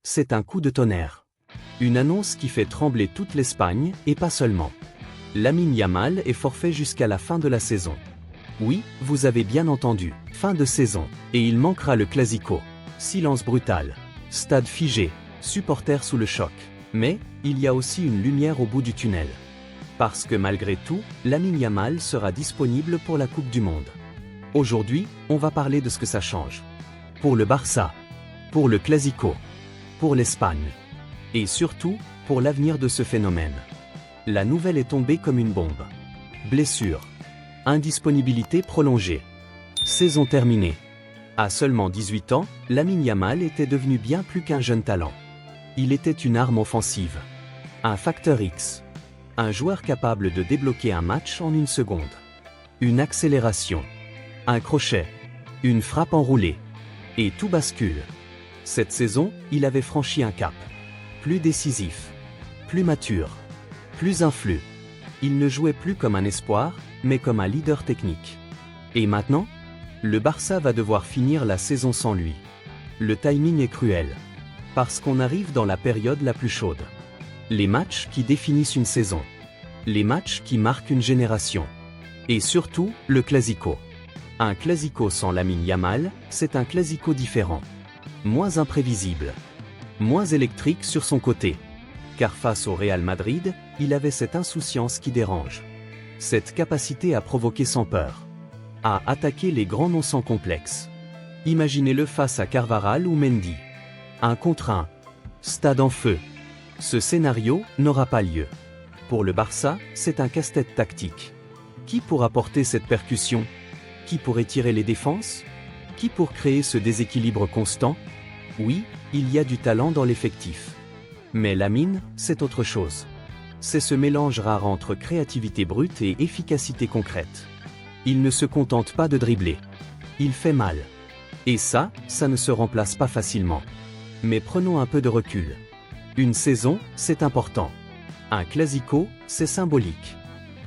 c'est un coup de tonnerre. Une annonce qui fait trembler toute l'Espagne, et pas seulement. Lamine Yamal est forfait jusqu'à la fin de la saison. Oui, vous avez bien entendu, fin de saison, et il manquera le Clasico. Silence brutal. Stade figé, supporters sous le choc. Mais, il y a aussi une lumière au bout du tunnel. Parce que malgré tout, Lamine Yamal sera disponible pour la Coupe du Monde. Aujourd'hui, on va parler de ce que ça change. Pour le Barça, pour le Clasico, pour l'Espagne. Et surtout, pour l'avenir de ce phénomène. La nouvelle est tombée comme une bombe. Blessure. Indisponibilité prolongée. Saison terminée. À seulement 18 ans, Lamine Yamal était devenu bien plus qu'un jeune talent. Il était une arme offensive. Un facteur X. Un joueur capable de débloquer un match en une seconde. Une accélération. Un crochet. Une frappe enroulée. Et tout bascule. Cette saison, il avait franchi un cap. Plus décisif. Plus mature. Plus influent. Il ne jouait plus comme un espoir, mais comme un leader technique. Et maintenant, le Barça va devoir finir la saison sans lui. Le timing est cruel. Parce qu'on arrive dans la période la plus chaude. Les matchs qui définissent une saison. Les matchs qui marquent une génération. Et surtout, le Clasico. Un Clasico sans Lamine Yamal, c'est un Clasico différent. Moins imprévisible. Moins électrique sur son côté. Car face au Real Madrid, il avait cette insouciance qui dérange. Cette capacité à provoquer sans peur. À attaquer les grands noms sans complexe. Imaginez-le face à Carvajal ou Mendy. 1 contre 1. Stade en feu. Ce scénario n'aura pas lieu. Pour le Barça, c'est un casse-tête tactique. Qui pourra porter cette percussion? Qui pourrait tirer les défenses? Qui pour créer ce déséquilibre constant? Oui, il y a du talent dans l'effectif. Mais Lamine, c'est autre chose. C'est ce mélange rare entre créativité brute et efficacité concrète. Il ne se contente pas de dribbler. Il fait mal. Et ça ne se remplace pas facilement. Mais prenons un peu de recul. Une saison, c'est important. Un Clasico, c'est symbolique.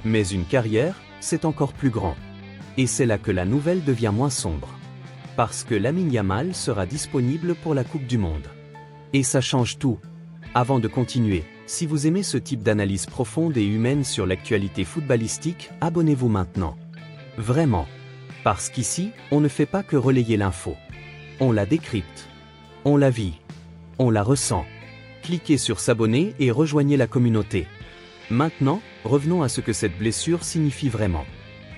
Mais une carrière, c'est encore plus grand. Et c'est là que la nouvelle devient moins sombre. Parce que Lamine Yamal sera disponible pour la Coupe du Monde. Et ça change tout. Avant de continuer, si vous aimez ce type d'analyse profonde et humaine sur l'actualité footballistique, abonnez-vous maintenant. Vraiment. Parce qu'ici, on ne fait pas que relayer l'info. On la décrypte. On la vit. On la ressent. Cliquez sur s'abonner et rejoignez la communauté. Maintenant, revenons à ce que cette blessure signifie vraiment.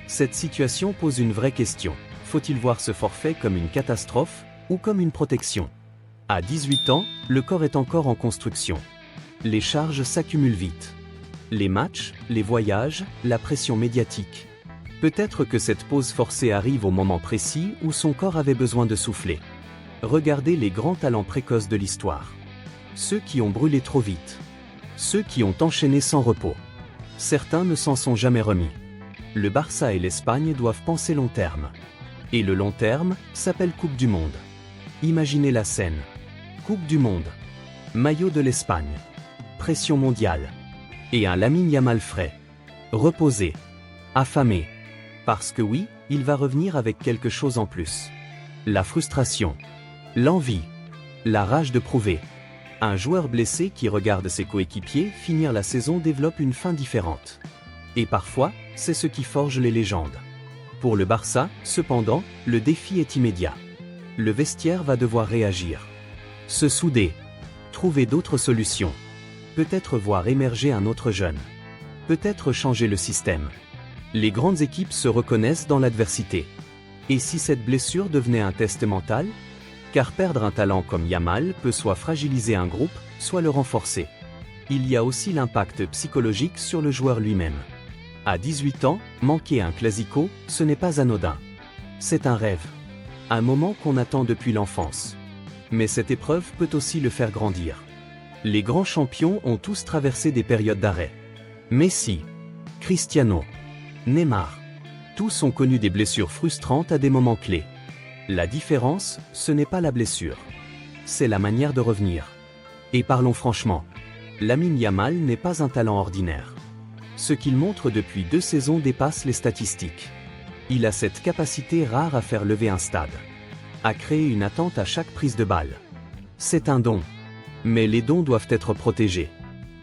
Cette situation pose une vraie question. Faut-il voir ce forfait comme une catastrophe ou comme une protection? À 18 ans, le corps est encore en construction. Les charges s'accumulent vite. Les matchs, les voyages, la pression médiatique. Peut-être que cette pause forcée arrive au moment précis où son corps avait besoin de souffler. Regardez les grands talents précoces de l'histoire. Ceux qui ont brûlé trop vite. Ceux qui ont enchaîné sans repos. Certains ne s'en sont jamais remis. Le Barça et l'Espagne doivent penser long terme. Et le long terme s'appelle Coupe du Monde. Imaginez la scène. Coupe du Monde. Maillot de l'Espagne. Pression mondiale. Et un Lamine Yamal frais. Reposé. Affamé. Parce que oui, il va revenir avec quelque chose en plus. La frustration. L'envie. La rage de prouver. Un joueur blessé qui regarde ses coéquipiers finir la saison développe une fin différente. Et parfois, c'est ce qui forge les légendes. Pour le Barça, cependant, le défi est immédiat. Le vestiaire va devoir réagir. Se souder. Trouver d'autres solutions. Peut-être voir émerger un autre jeune. Peut-être changer le système. Les grandes équipes se reconnaissent dans l'adversité. Et si cette blessure devenait un test mental? Car perdre un talent comme Yamal peut soit fragiliser un groupe, soit le renforcer. Il y a aussi l'impact psychologique sur le joueur lui-même. À 18 ans, manquer un Clasico, ce n'est pas anodin. C'est un rêve. Un moment qu'on attend depuis l'enfance. Mais cette épreuve peut aussi le faire grandir. Les grands champions ont tous traversé des périodes d'arrêt. Messi, Cristiano, Neymar. Tous ont connu des blessures frustrantes à des moments clés. La différence, ce n'est pas la blessure. C'est la manière de revenir. Et parlons franchement. Lamine Yamal n'est pas un talent ordinaire. Ce qu'il montre depuis 2 saisons dépasse les statistiques. Il a cette capacité rare à faire lever un stade. À créer une attente à chaque prise de balle. C'est un don. Mais les dons doivent être protégés.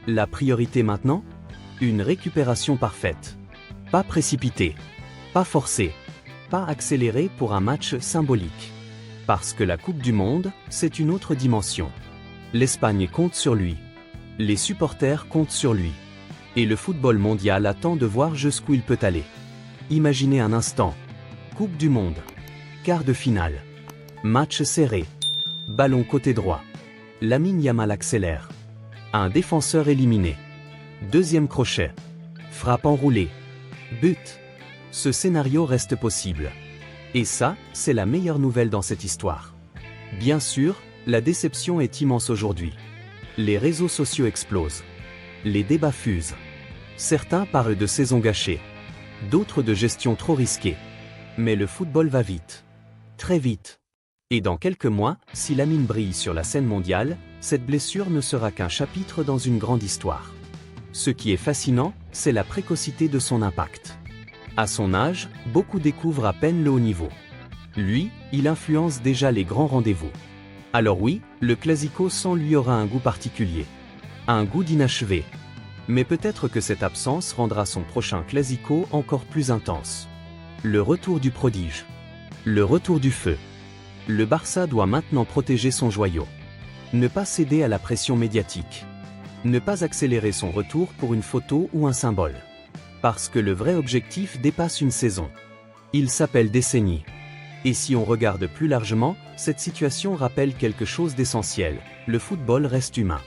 La priorité maintenant? Une récupération parfaite. Pas précipitée. Pas forcée. Pas accélérée pour un match symbolique. Parce que la Coupe du Monde, c'est une autre dimension. L'Espagne compte sur lui. Les supporters comptent sur lui. Et le football mondial attend de voir jusqu'où il peut aller. Imaginez un instant. Coupe du Monde. Quart de finale. Match serré. Ballon côté droit. Lamine Yamal accélère. Un défenseur éliminé. Deuxième crochet. Frappe enroulée. But. Ce scénario reste possible. Et ça, c'est la meilleure nouvelle dans cette histoire. Bien sûr, la déception est immense aujourd'hui. Les réseaux sociaux explosent. Les débats fusent. Certains parlent de saison gâchée. D'autres de gestion trop risquée. Mais le football va vite. Très vite. Et dans quelques mois, si Lamine brille sur la scène mondiale, cette blessure ne sera qu'un chapitre dans une grande histoire. Ce qui est fascinant, c'est la précocité de son impact. À son âge, beaucoup découvrent à peine le haut niveau. Lui, il influence déjà les grands rendez-vous. Alors oui, le Clasico sans lui aura un goût particulier. Un goût d'inachevé. Mais peut-être que cette absence rendra son prochain Clasico encore plus intense. Le retour du prodige. Le retour du feu. Le Barça doit maintenant protéger son joyau. Ne pas céder à la pression médiatique. Ne pas accélérer son retour pour une photo ou un symbole. Parce que le vrai objectif dépasse une saison. Il s'appelle décennie. Et si on regarde plus largement, cette situation rappelle quelque chose d'essentiel. Le football reste humain.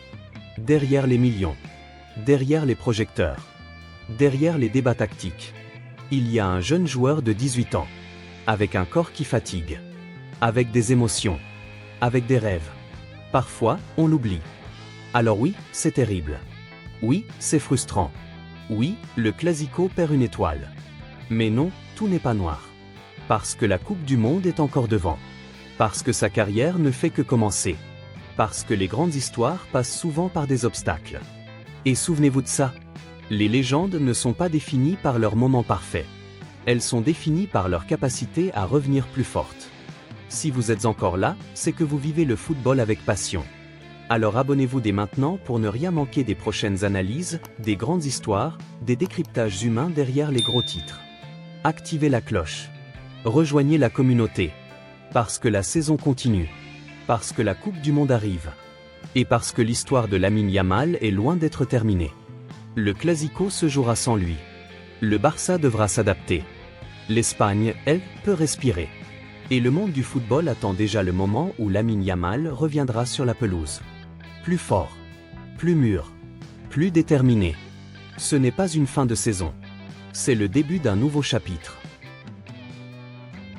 Derrière les millions. Derrière les projecteurs. Derrière les débats tactiques. Il y a un jeune joueur de 18 ans. Avec un corps qui fatigue. Avec des émotions. Avec des rêves. Parfois, on l'oublie. Alors oui, c'est terrible. Oui, c'est frustrant. Oui, le Clasico perd une étoile. Mais non, tout n'est pas noir. Parce que la Coupe du Monde est encore devant. Parce que sa carrière ne fait que commencer. Parce que les grandes histoires passent souvent par des obstacles. Et souvenez-vous de ça. Les légendes ne sont pas définies par leur moment parfait. Elles sont définies par leur capacité à revenir plus fortes. Si vous êtes encore là, c'est que vous vivez le football avec passion. Alors abonnez-vous dès maintenant pour ne rien manquer des prochaines analyses, des grandes histoires, des décryptages humains derrière les gros titres. Activez la cloche. Rejoignez la communauté. Parce que la saison continue. Parce que la Coupe du Monde arrive. Et parce que l'histoire de Lamine Yamal est loin d'être terminée. Le Clasico se jouera sans lui. Le Barça devra s'adapter. L'Espagne, elle, peut respirer. Et le monde du football attend déjà le moment où Lamine Yamal reviendra sur la pelouse. Plus fort, plus mûr, plus déterminé. Ce n'est pas une fin de saison. C'est le début d'un nouveau chapitre.